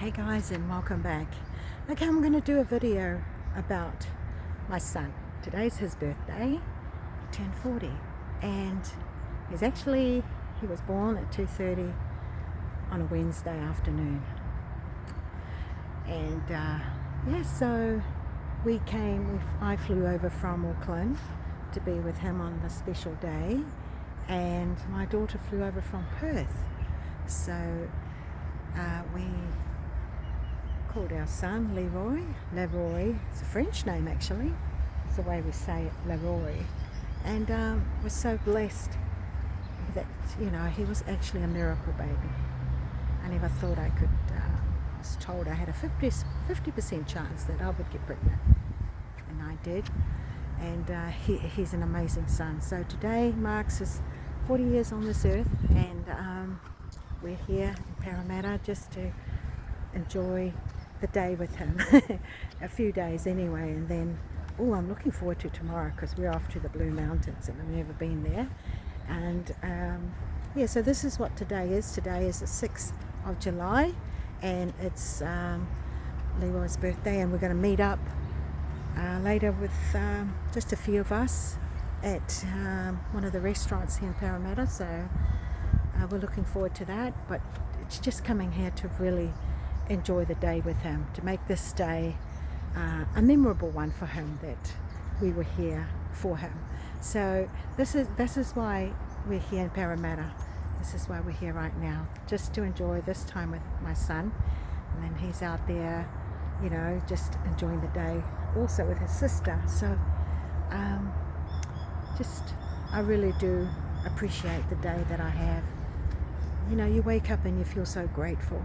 Hey guys, and welcome back. Okay, I'm going to do a video about my son. Today's his birthday. He turned 40, and he was born at 2:30 on a Wednesday afternoon. And so I flew over from Auckland to be with him on this special day, and my daughter flew over from Perth. So we called our son Leroy. Leroy, it's a French name actually. It's the way we say it, Leroy. And we're so blessed that, he was actually a miracle baby. I never thought I could, I was told I had a 50% chance that I would get pregnant. And I did. And he's an amazing son. So today marks his 40 years on this earth, and we're here in Parramatta just to enjoy the day with him. A few days anyway, and then I'm looking forward to tomorrow because we're off to the Blue Mountains and I've never been there. And so this is what today is. Today is the 6th of July, and it's Leroy's birthday, and we're going to meet up later with just a few of us at one of the restaurants here in Parramatta. So we're looking forward to that, but it's just coming here to really enjoy the day with him, to make this day a memorable one for him, that we were here for him. So this is why we're here in Parramatta. This is why we're here right now, just to enjoy this time with my son. And then he's out there, just enjoying the day also with his sister. So I really do appreciate the day that I have. You wake up and you feel so grateful,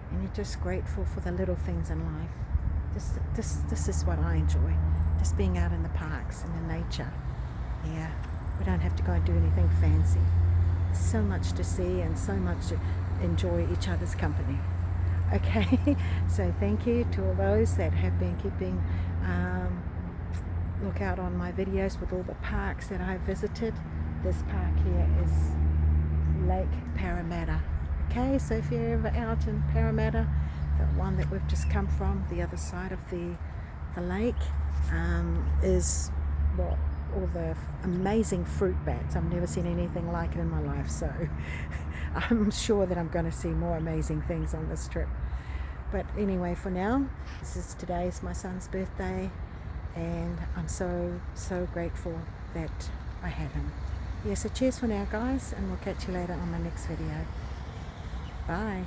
and you're just grateful for the little things in life. This is what I enjoy, just being out in the parks and in nature. Yeah, we don't have to go and do anything fancy. There's so much to see and so much to enjoy each other's company. Okay, so thank you to all those that have been keeping look out on my videos with all the parks that I've visited. This park here is Lake Parramatta. Okay, so if you're ever out in Parramatta, the one that we've just come from, the other side of the lake, is all the amazing fruit bats. I've never seen anything like it in my life, so I'm sure that I'm going to see more amazing things on this trip. But anyway, for now, today's my son's birthday, and I'm so grateful that I have him. Yeah, so cheers for now guys, and we'll catch you later on my next video. Bye.